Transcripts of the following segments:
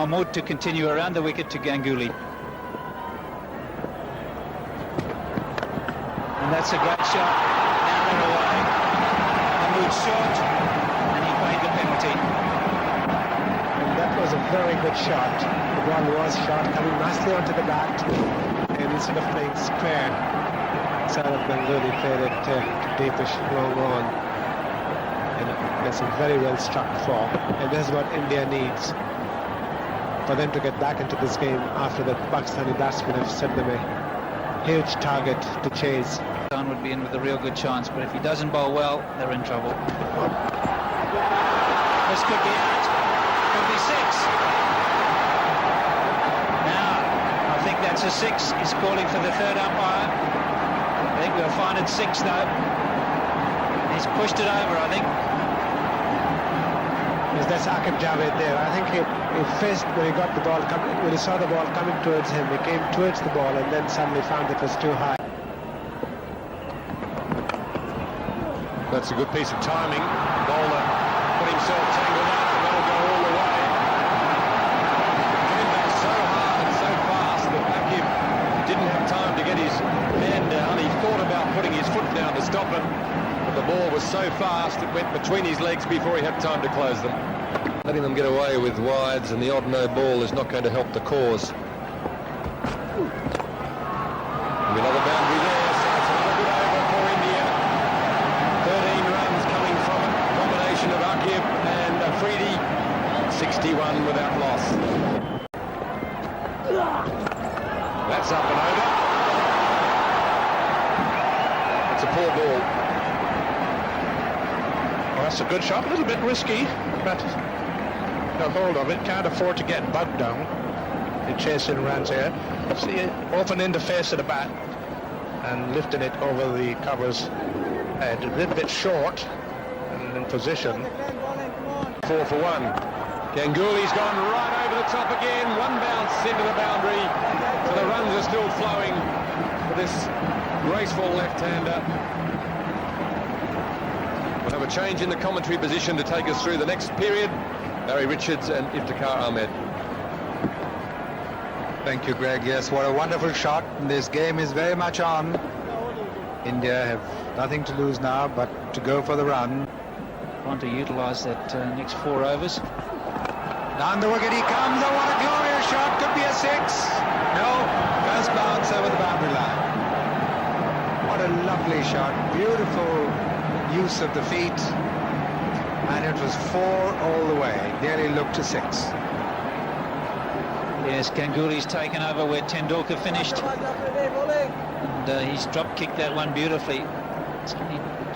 Mahmood to continue around the wicket to Ganguly. And that's a great shot. Down and away. Mahmood short, and he paid the penalty. And that was a very good shot. The ball was shot coming nicely onto the bat, and instead of playing square, Sourav Ganguly played it to deepish long on. And that's a very well struck four, and this is what India needs for them to get back into this game after the Pakistani batsmen have set them a huge target to chase. Khan would be in with a real good chance, but if he doesn't bowl well, they're in trouble. This could be out. Could be six. Now, I think that's a six. He's calling for the third umpire. I think we'll find it six though. He's pushed it over, I think. Yes, that's Aqib Javed there. I think he faced when he got the ball coming, when he saw the ball coming towards him, he came towards the ball and then suddenly found it was too high. That's a good piece of timing. Bowler put himself tangled up, and that'll go all the way. Came back so hard and so fast that Aqib didn't have time to get his hand down. He thought about putting his foot down to stop it, but the ball was so fast it went between his legs before he had time to close them. Letting them get away with wides and the odd no ball is not going to help the cause. Another boundary there, so it's another good over for India. 13 runs coming from a combination of Aqib and Afridi. 61 without loss. That's up and over. It's a poor ball. Well, that's a good shot, a little bit risky, but got hold of it, can't afford to get bugged down in chasing runs here. See it open in the face of the bat and lifting it over the cover's head. A little bit short and in position. 4 for 1. Ganguly's gone right over the top again. One bounce into the boundary. So the runs are still flowing for this graceful left-hander. We'll have a change in the commentary position to take us through the next period. Barry Richards and Iftikhar Ahmed. Thank you, Greg. Yes, what a wonderful shot. This game is very much on. India have nothing to lose now but to go for the run. Want to utilise that next 4 overs. Down the wicket he comes. Oh, what a glorious shot. Could be a six. No, first bounce over the boundary line. What a lovely shot. Beautiful use of the feet. And it was 4 all the way. Nearly looked to 6. Yes, Ganguly's taken over where Tendulkar finished. And he's drop-kicked that one beautifully. He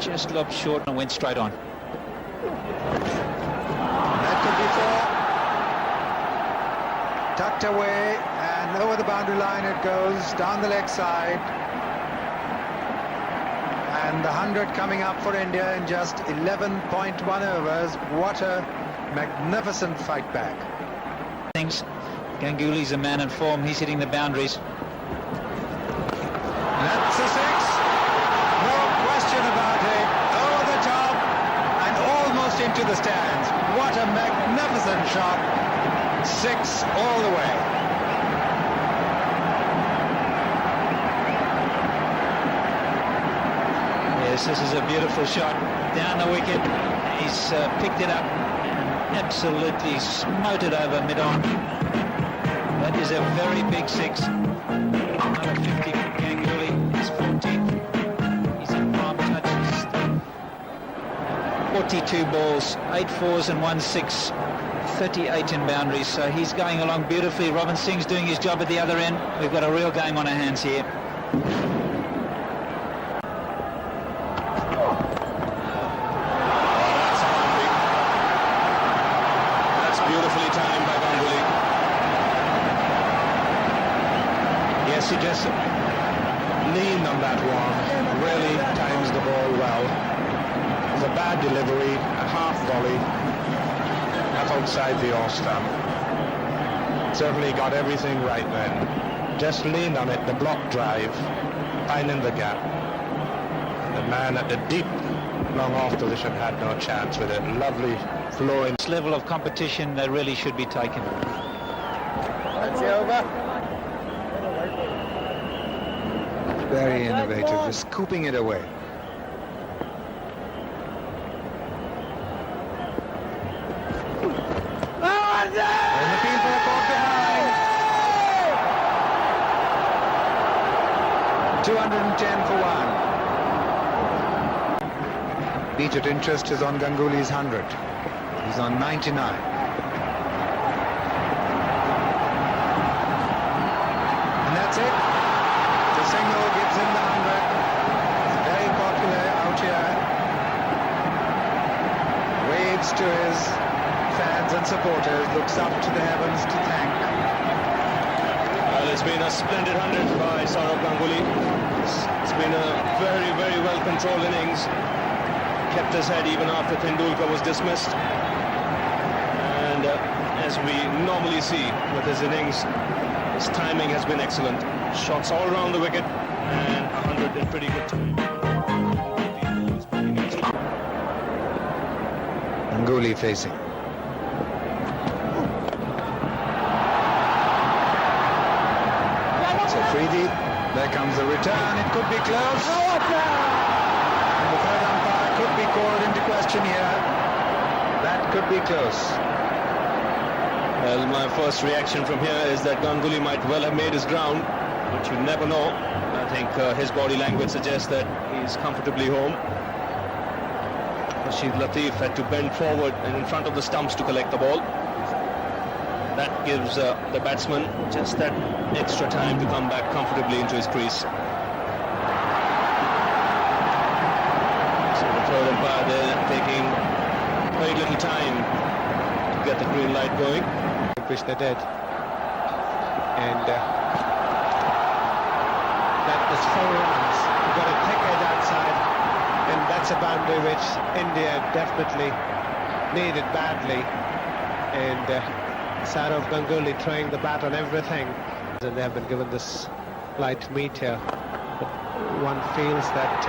just lobbed short and went straight on. That could be 4. Tucked away and over the boundary line it goes, down the leg side. And the 100 coming up for India in just 11.1 overs. What a magnificent fight back. Things. Ganguly's a man in form. He's hitting the boundaries. That's a 6. No question about it. Over the top and almost into the stands. What a magnificent shot. 6 all the way. Yes, this is a beautiful shot. Down the wicket. He's picked it up and absolutely smote it over mid-on. That is a very big 6. Another 50 for Ganguly. He's 14th. He's in prime touches. 42 balls, 8 fours and 1 6. 38 in boundaries, so he's going along beautifully. Robin Singh's doing his job at the other end. We've got a real game on our hands here. That's beautifully timed by Ganguly. Yes, he just leaned on that one, really times the ball well. It was a bad delivery, a half volley, up outside the off stump. Certainly got everything right then. Just leaned on it, the block drive, finding the gap. The man at the deep long off position had no chance with it. Lovely flowing. This level of competition, they really should be taken. That's over. Very innovative, just scooping it away. And the field for the caught behind. 210 for one. Immediate interest is on Ganguly's 100. He's on 99. And that's it. The single gives him the 100. He's very popular out here. Waves to his fans and supporters, looks up to the heavens to thank. Well, it's been a splendid 100 by Sourav Ganguly. It's been a very, very well-controlled innings. Kept his head even after Tendulkar was dismissed. And as we normally see with his innings, his timing has been excellent. Shots all around the wicket and 100 in pretty good time. Ganguly facing. So Freedy, there comes the return, it could be close. And the third umpire could be called into question here. That could be close. Well, my first reaction from here is that Ganguly might well have made his ground, but you never know. I think his body language suggests that he's comfortably home. Rashid Latif had to bend forward and in front of the stumps to collect the ball. That gives the batsman just that extra time to come back comfortably into his crease. So the third umpire there taking very little time to get the green light going. Which they did. And that is 4 runs. You've got a thick edge outside, and that's a boundary which India definitely needed badly. And Sourav Ganguly throwing the bat on everything, and they have been given this light meteor. But one feels that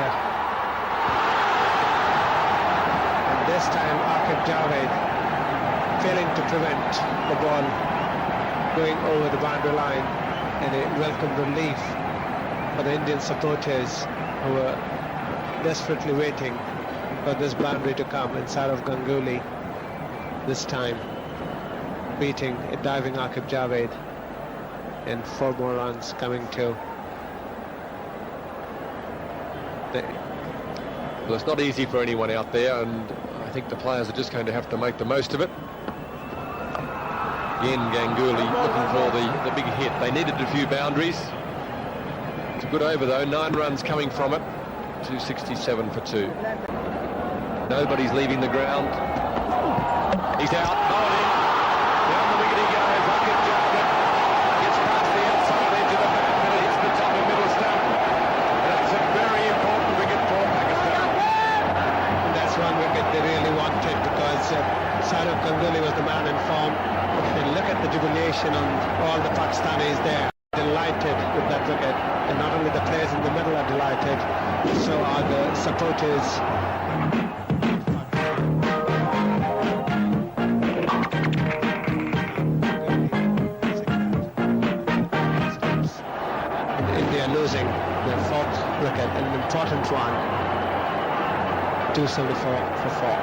and this time Aqib Javed failing to prevent the ball going over the boundary line, and a welcome relief for the Indian supporters who were desperately waiting for this boundary to come. And Sourav Ganguly this time beating a diving Aqib Javed, and 4 more runs coming to Well, it's not easy for anyone out there, and I think the players are just going to have to make the most of it. Again, Ganguly looking for the big hit. They needed a few boundaries. It's a good over though, 9 runs coming from it. 267 for 2. Nobody's leaving the ground. He's out, bowled in. Down the wicket he goes. Aqib Javed gets past the outside edge of the bat, and it hits the top and middle stump. That's a very important wicket for Pakistan. And that's one wicket they really wanted, because Sourav Ganguly was the man in form. And look at the jubilation on all the Pakistanis there. Delighted with that wicket. And not only the players in the middle are delighted, so are the supporters. And India losing their 4th wicket, an important one. 274 for 4.